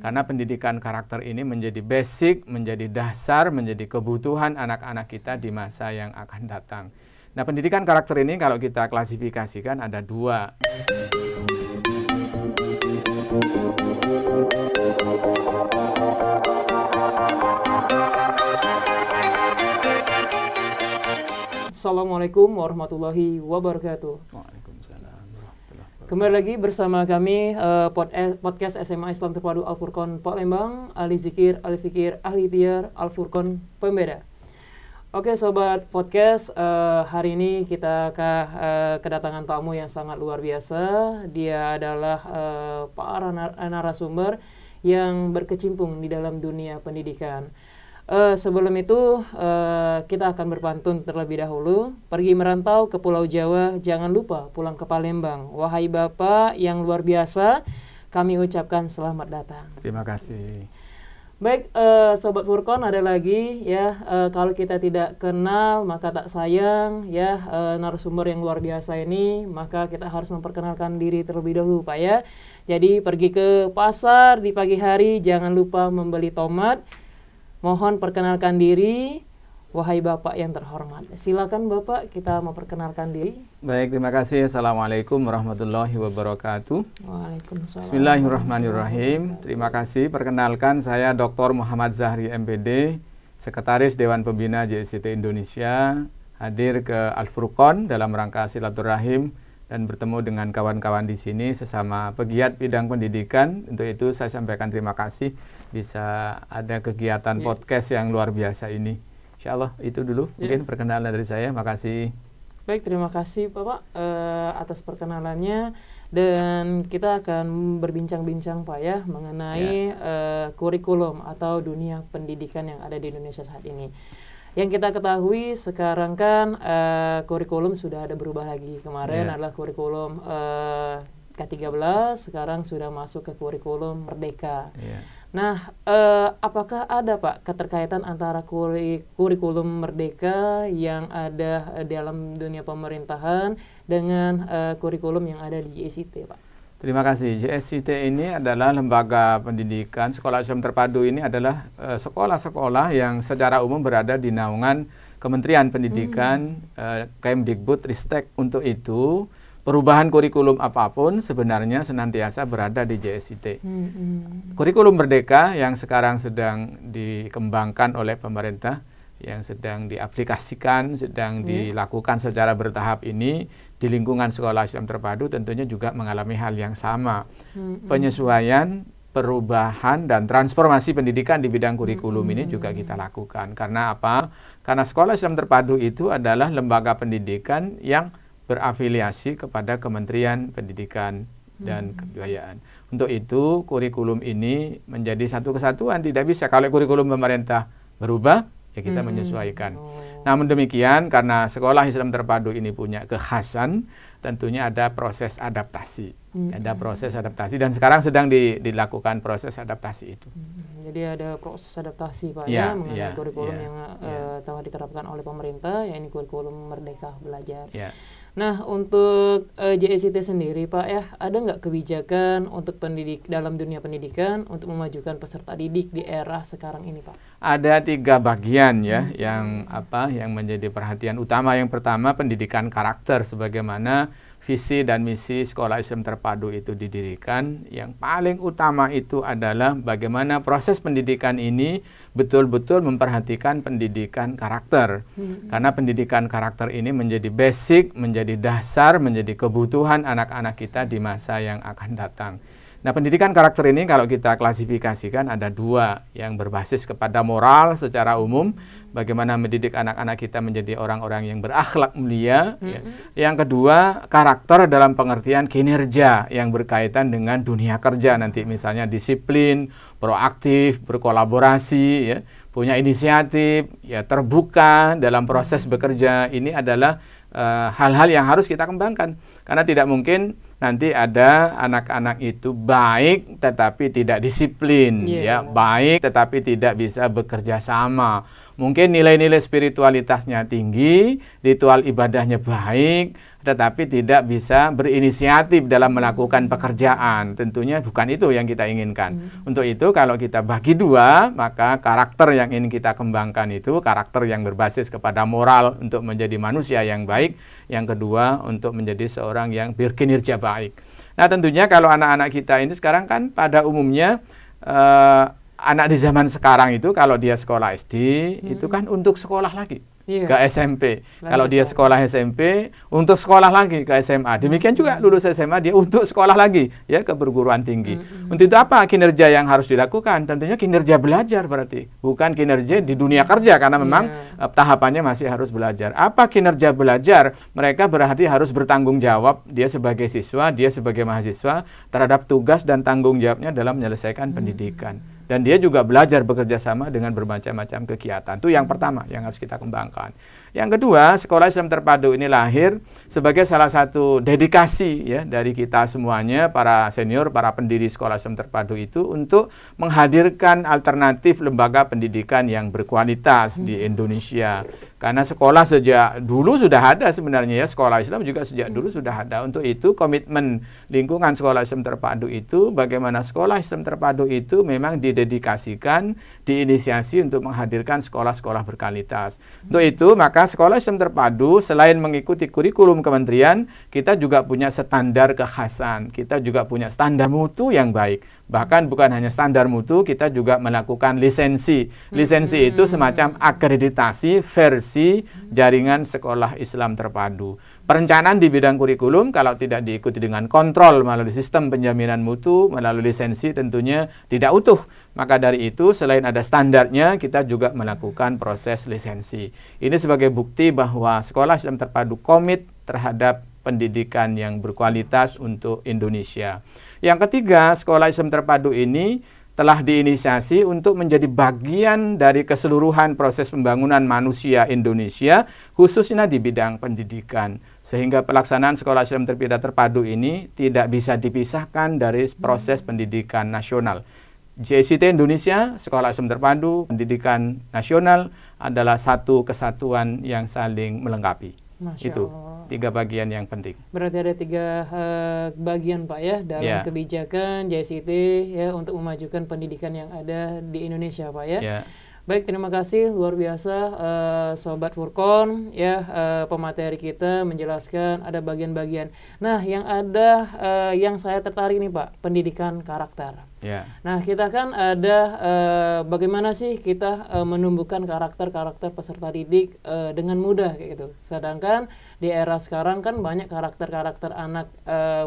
Karena pendidikan karakter ini menjadi basic, menjadi dasar, menjadi kebutuhan anak-anak kita di masa yang akan datang. Nah, pendidikan karakter ini kalau kita klasifikasikan ada dua. Assalamualaikum warahmatullahi wabarakatuh. Waalaikumsalam warahmatullahi wabarakatuh. Kembali lagi bersama kami podcast SMA Islam Terpadu Al-Furqon Palembang, ahli zikir, ahli fikir, ahli biar, Al-Furqon pembeda. Oke sobat podcast, hari ini kita kedatangan tamu yang sangat luar biasa. Dia adalah para narasumber yang berkecimpung di dalam dunia pendidikan. Sebelum itu kita akan berpantun terlebih dahulu. Pergi merantau ke Pulau Jawa, jangan lupa pulang ke Palembang. Wahai Bapak yang luar biasa, kami ucapkan selamat datang. Terima kasih. Baik, Sobat Furqon, ada lagi ya, kalau kita tidak kenal maka tak sayang ya, narasumber yang luar biasa ini, maka kita harus memperkenalkan diri terlebih dahulu Pak ya. Jadi pergi ke pasar di pagi hari, jangan lupa membeli tomat. Mohon perkenalkan diri, wahai Bapak yang terhormat. Silakan Bapak, kita memperkenalkan diri. Baik, terima kasih. Assalamualaikum warahmatullahi wabarakatuh. Waalaikumsalam. Bismillahirrahmanirrahim. Terima kasih. Perkenalkan, saya Dr. Muhammad Zahri MPD, Sekretaris Dewan Pembina JSCT Indonesia, hadir ke Al-Furqon dalam rangka silaturahim dan bertemu dengan kawan-kawan di sini sesama pegiat bidang pendidikan. Untuk itu saya sampaikan terima kasih bisa ada kegiatan podcast yang luar biasa ini. Insya Allah itu dulu mungkin perkenalan dari saya. Makasih. Baik, terima kasih Bapak atas perkenalannya, dan kita akan berbincang-bincang Pak ya mengenai kurikulum atau dunia pendidikan yang ada di Indonesia saat ini. Yang kita ketahui sekarang kan kurikulum sudah ada berubah lagi. Kemarin adalah kurikulum K13, sekarang sudah masuk ke kurikulum Merdeka. Nah, apakah ada Pak keterkaitan antara kurikulum Merdeka yang ada dalam dunia pemerintahan dengan kurikulum yang ada di JSCT Pak? Terima kasih. JSCT ini adalah lembaga pendidikan, sekolah Islam terpadu ini adalah sekolah-sekolah yang secara umum berada di naungan Kementerian Pendidikan, Kemdikbud, Ristek. Untuk itu, perubahan kurikulum apapun sebenarnya senantiasa berada di JSCT. Kurikulum Merdeka yang sekarang sedang dikembangkan oleh pemerintah, yang sedang diaplikasikan, sedang dilakukan secara bertahap ini di lingkungan sekolah Islam terpadu tentunya juga mengalami hal yang sama. Penyesuaian, perubahan, dan transformasi pendidikan di bidang kurikulum ini juga kita lakukan. Karena apa? Karena sekolah Islam terpadu itu adalah lembaga pendidikan yang berafiliasi kepada Kementerian Pendidikan dan Kebudayaan. Untuk itu kurikulum ini menjadi satu kesatuan. Tidak bisa kalau kurikulum pemerintah berubah, ya kita menyesuaikan. Namun demikian, karena sekolah Islam terpadu ini punya kekhasan, tentunya ada proses adaptasi. Ada proses adaptasi dan sekarang sedang dilakukan proses adaptasi itu. Jadi ada proses adaptasi Pak ya mengenai kurikulum yang telah diterapkan oleh pemerintah, yaitu kurikulum Merdeka Belajar. Nah, untuk JSCT sendiri Pak ya, ada nggak kebijakan untuk dalam dunia pendidikan untuk memajukan peserta didik di era sekarang ini Pak? Ada 3 bagian ya yang menjadi perhatian utama. Yang pertama, pendidikan karakter, sebagaimana visi dan misi sekolah Islam terpadu itu didirikan. Yang paling utama itu adalah bagaimana proses pendidikan ini betul-betul memperhatikan pendidikan karakter. Karena pendidikan karakter ini menjadi basic, menjadi dasar, menjadi kebutuhan anak-anak kita di masa yang akan datang. Nah, pendidikan karakter ini kalau kita klasifikasikan ada 2, yang berbasis kepada moral secara umum, bagaimana mendidik anak-anak kita menjadi orang-orang yang berakhlak mulia. Yang kedua, karakter dalam pengertian kinerja yang berkaitan dengan dunia kerja nanti, misalnya disiplin, proaktif, berkolaborasi, punya inisiatif, terbuka dalam proses bekerja. Ini adalah hal-hal yang harus kita kembangkan. Karena tidak mungkin nanti ada anak-anak itu baik tetapi tidak disiplin, baik tetapi tidak bisa bekerja sama. Mungkin nilai-nilai spiritualitasnya tinggi, ritual ibadahnya baik, tetapi tidak bisa berinisiatif dalam melakukan pekerjaan. Tentunya bukan itu yang kita inginkan. Untuk itu kalau kita bagi dua, maka karakter yang ingin kita kembangkan itu karakter yang berbasis kepada moral untuk menjadi manusia yang baik. Yang kedua, untuk menjadi seorang yang berkinerja baik. Nah, tentunya kalau anak-anak kita ini sekarang kan pada umumnya anak di zaman sekarang itu kalau dia sekolah SD itu kan untuk sekolah lagi. Ke SMP. Kalau dia sekolah SMP, untuk sekolah lagi ke SMA. Demikian juga lulus SMA dia untuk sekolah lagi ya ke perguruan tinggi. Untuk itu apa kinerja yang harus dilakukan? Tentunya kinerja belajar berarti, bukan kinerja di dunia kerja karena memang tahapannya masih harus belajar. Apa kinerja belajar? Mereka berarti harus bertanggung jawab dia sebagai siswa, dia sebagai mahasiswa terhadap tugas dan tanggung jawabnya dalam menyelesaikan pendidikan. Dan dia juga belajar bekerja sama dengan bermacam-macam kegiatan. Itu yang pertama yang harus kita kembangkan. Yang kedua, Sekolah Islam Terpadu ini lahir sebagai salah satu dedikasi ya dari kita semuanya, para senior, para pendiri Sekolah Islam Terpadu itu untuk menghadirkan alternatif lembaga pendidikan yang berkualitas di Indonesia. Karena sekolah sejak dulu sudah ada sebenarnya ya, sekolah Islam juga sejak dulu sudah ada. Untuk itu komitmen lingkungan Sekolah Islam Terpadu itu bagaimana Sekolah Islam Terpadu itu memang didedikasikan, diinisiasi untuk menghadirkan sekolah-sekolah berkualitas. Untuk itu maka Sekolah Islam Terpadu selain mengikuti kurikulum kementerian, kita juga punya standar kekhasan, kita juga punya standar mutu yang baik. Bahkan bukan hanya standar mutu, kita juga melakukan lisensi. Lisensi itu semacam akreditasi versi jaringan Sekolah Islam Terpadu. Perencanaan di bidang kurikulum kalau tidak diikuti dengan kontrol melalui sistem penjaminan mutu, melalui lisensi tentunya tidak utuh. Maka dari itu selain ada standarnya, kita juga melakukan proses lisensi. Ini sebagai bukti bahwa Sekolah Islam Terpadu komit terhadap pendidikan yang berkualitas untuk Indonesia. Yang ketiga, Sekolah Islam Terpadu ini telah diinisiasi untuk menjadi bagian dari keseluruhan proses pembangunan manusia Indonesia, khususnya di bidang pendidikan. Sehingga pelaksanaan Sekolah Islam Terpadu ini tidak bisa dipisahkan dari proses pendidikan nasional. JICT Indonesia, Sekolah Islam Terpadu, pendidikan nasional adalah satu kesatuan yang saling melengkapi. Masya Itu Allah. 3 bagian yang penting. Berarti ada 3 bagian Pak ya dalam kebijakan JICT ya untuk memajukan pendidikan yang ada di Indonesia Pak ya. Baik, terima kasih luar biasa Sobat Furqon ya, pemateri kita menjelaskan ada bagian-bagian. Nah, yang ada yang saya tertarik nih Pak, pendidikan karakter. Nah, kita kan ada bagaimana sih kita menumbuhkan karakter-karakter peserta didik dengan mudah kayak gitu. Sedangkan di era sekarang kan banyak karakter-karakter anak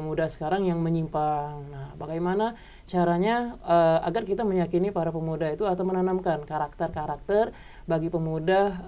muda sekarang yang menyimpang. Nah, bagaimana caranya agar kita meyakini para pemuda itu atau menanamkan karakter-karakter bagi pemuda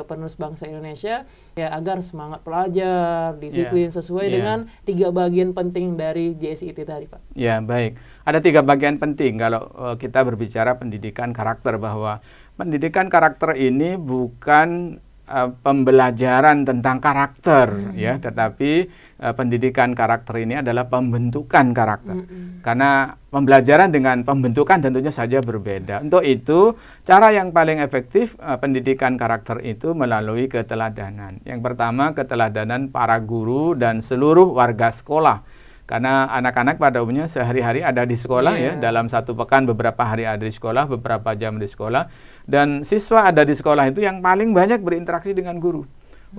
penerus bangsa Indonesia ya agar semangat belajar, disiplin sesuai dengan 3 bagian penting dari JICT tadi Pak. Ya, baik. Ada 3 bagian penting kalau kita berbicara pendidikan karakter, bahwa pendidikan karakter ini bukan pembelajaran tentang karakter ya, tetapi pendidikan karakter ini adalah pembentukan karakter. Karena pembelajaran dengan pembentukan tentunya saja berbeda. Untuk itu, cara yang paling efektif pendidikan karakter itu melalui keteladanan. Yang pertama, keteladanan para guru dan seluruh warga sekolah. Karena anak-anak pada umumnya sehari-hari ada di sekolah ya, dalam 1 pekan beberapa hari ada di sekolah, beberapa jam di sekolah. Dan siswa ada di sekolah itu yang paling banyak berinteraksi dengan guru.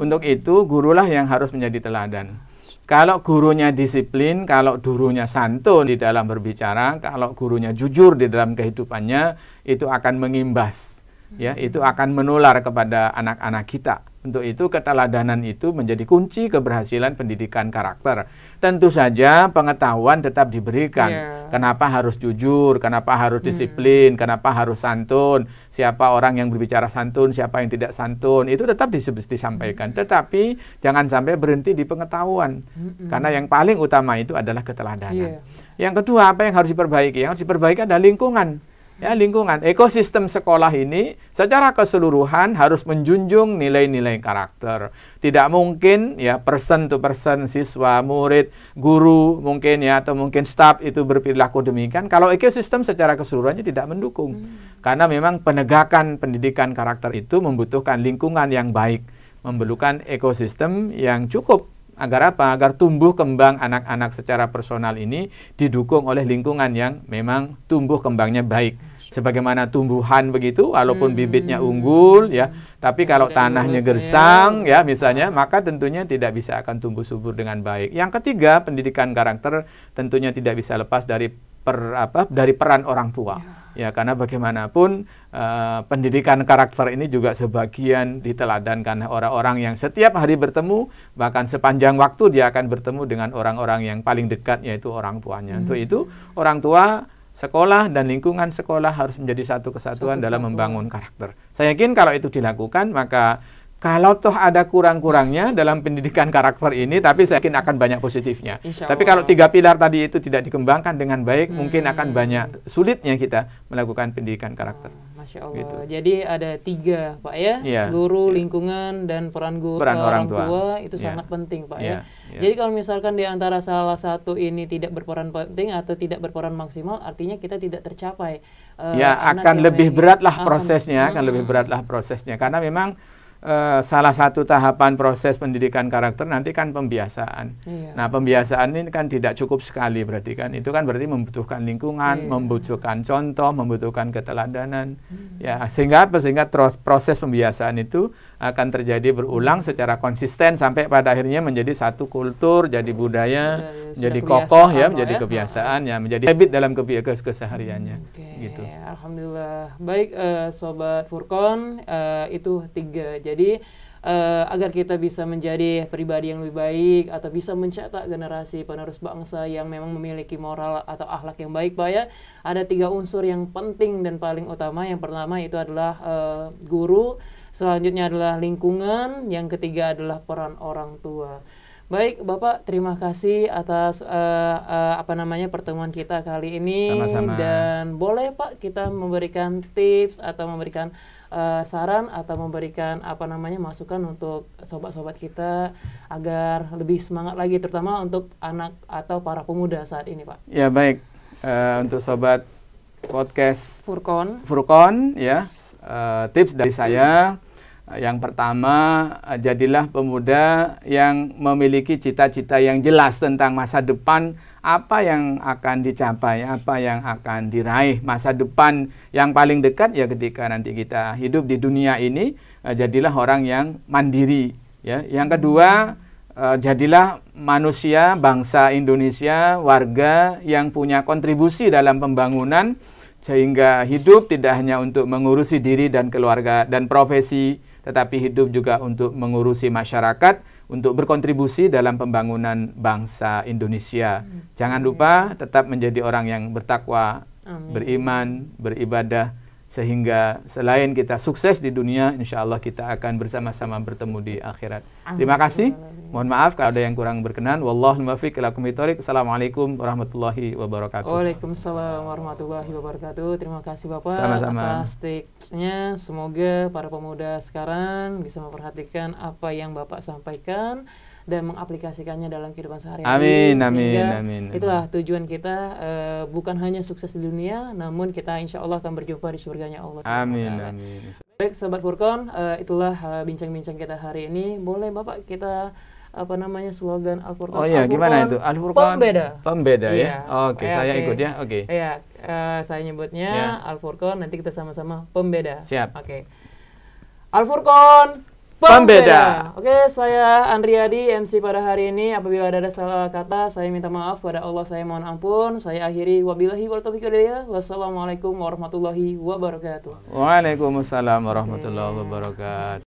Untuk itu, gurulah yang harus menjadi teladan. Kalau gurunya disiplin, kalau gurunya santun di dalam berbicara, kalau gurunya jujur di dalam kehidupannya, itu akan mengimbas. Ya, itu akan menular kepada anak-anak kita. Untuk itu keteladanan itu menjadi kunci keberhasilan pendidikan karakter. Tentu saja pengetahuan tetap diberikan. Kenapa harus jujur, kenapa harus disiplin, kenapa harus santun, siapa orang yang berbicara santun, siapa yang tidak santun, itu tetap disampaikan. Tetapi jangan sampai berhenti di pengetahuan. Karena yang paling utama itu adalah keteladanan. Yang kedua, apa yang harus diperbaiki? Yang harus diperbaiki adalah lingkungan. Ya, lingkungan, ekosistem sekolah ini secara keseluruhan harus menjunjung nilai-nilai karakter. Tidak mungkin ya person to person, siswa, murid, guru mungkin ya atau mungkin staf itu berperilaku demikian kalau ekosistem secara keseluruhannya tidak mendukung. Karena memang penegakan pendidikan karakter itu membutuhkan lingkungan yang baik, memerlukan ekosistem yang cukup Agar apa? Agar tumbuh kembang anak-anak secara personal ini didukung oleh lingkungan yang memang tumbuh kembangnya baik. Sebagaimana tumbuhan begitu, walaupun bibitnya unggul ya, tapi kalau tanahnya gersang ya misalnya, maka tentunya tidak bisa akan tumbuh subur dengan baik. Yang ketiga, pendidikan karakter tentunya tidak bisa lepas dari peran orang tua. Ya, karena bagaimanapun pendidikan karakter ini juga sebagian diteladankan orang-orang yang setiap hari bertemu, bahkan sepanjang waktu dia akan bertemu dengan orang-orang yang paling dekat, yaitu orang tuanya. Untuk itu, orang tua, sekolah, dan lingkungan sekolah harus menjadi satu kesatuan dalam membangun karakter. Saya yakin kalau itu dilakukan, maka kalau toh ada kurang-kurangnya dalam pendidikan karakter ini, tapi saya yakin akan banyak positifnya. Tapi kalau 3 pilar tadi itu tidak dikembangkan dengan baik, mungkin akan banyak sulitnya kita melakukan pendidikan karakter. Masya Allah. Gitu. Jadi ada 3, Pak ya, guru, lingkungan, dan peran orang tua itu sangat penting, Pak ya. Jadi kalau misalkan di antara salah satu ini tidak berperan penting atau tidak berperan maksimal, artinya kita tidak tercapai. Akan lebih beratlah prosesnya, karena memang salah satu tahapan proses pendidikan karakter nanti kan pembiasaan. Nah, pembiasaan ini kan tidak cukup sekali, berarti kan itu kan berarti membutuhkan lingkungan, membutuhkan contoh, membutuhkan keteladanan. Ya, sehingga proses pembiasaan itu akan terjadi berulang secara konsisten sampai pada akhirnya menjadi satu kultur, jadi budaya, jadi kokoh ya, menjadi kebiasaan ya, menjadi habit dalam kesehariannya. Gitu. Alhamdulillah. Baik, Sobat Furqon, itu 3. Jadi agar kita bisa menjadi pribadi yang lebih baik atau bisa mencetak generasi penerus bangsa yang memang memiliki moral atau akhlak yang baik, Pak ya, ada 3 unsur yang penting dan paling utama. Yang pertama itu adalah guru, selanjutnya adalah lingkungan, yang ketiga adalah peran orang tua. Baik, Bapak, terima kasih atas pertemuan kita kali ini. Sama-sama. Dan boleh, Pak, kita memberikan tips atau memberikan saran atau memberikan masukan untuk sobat-sobat kita agar lebih semangat lagi, terutama untuk anak atau para pemuda saat ini, Pak. Ya, baik. Untuk sobat podcast Furqon ya, tips dari saya. Yang pertama, jadilah pemuda yang memiliki cita-cita yang jelas tentang masa depan, apa yang akan dicapai, apa yang akan diraih. Masa depan yang paling dekat ya ketika nanti kita hidup di dunia ini, jadilah orang yang mandiri. Ya. Yang kedua, jadilah manusia, bangsa Indonesia, warga yang punya kontribusi dalam pembangunan, sehingga hidup tidak hanya untuk mengurusi diri dan keluarga dan profesi, tetapi hidup juga untuk mengurusi masyarakat, untuk berkontribusi dalam pembangunan bangsa Indonesia. Jangan lupa tetap menjadi orang yang bertakwa, beriman, beribadah, sehingga selain kita sukses di dunia, insya Allah kita akan bersama-sama bertemu di akhirat. Terima kasih. Mohon maaf kalau ada yang kurang berkenan. Wallahul muwaffiq ila aqwamit thoriq. Assalamualaikum warahmatullahi wabarakatuh. Waalaikumsalam warahmatullahi wabarakatuh. Terima kasih Bapak atas tipsnya. Semoga para pemuda sekarang bisa memperhatikan apa yang Bapak sampaikan dan mengaplikasikannya dalam kehidupan sehari-hari. Amin. Itulah tujuan kita, bukan hanya sukses di dunia, namun kita insya Allah akan berjumpa di surganya Allah. Amin. Baik, Sobat Furqon, itulah bincang-bincang kita hari ini. Boleh Bapak kita slogan Al-Furqon? Oh iya, gimana itu? Al-Furqon pembeda ya. Oke, saya ikut ya. Oke. Iya, saya nyebutnya Al-Furqon, nanti kita sama-sama pembeda. Siap. Oke. Al-Furqon pembeda. Oke, saya Andriadi, MC pada hari ini. Apabila ada salah kata, saya minta maaf kepada Allah, saya mohon ampun. Saya akhiri, wabillahi wal taufiq walhidayah. Wassalamualaikum warahmatullahi wabarakatuh. Waalaikumsalam warahmatullahi wabarakatuh.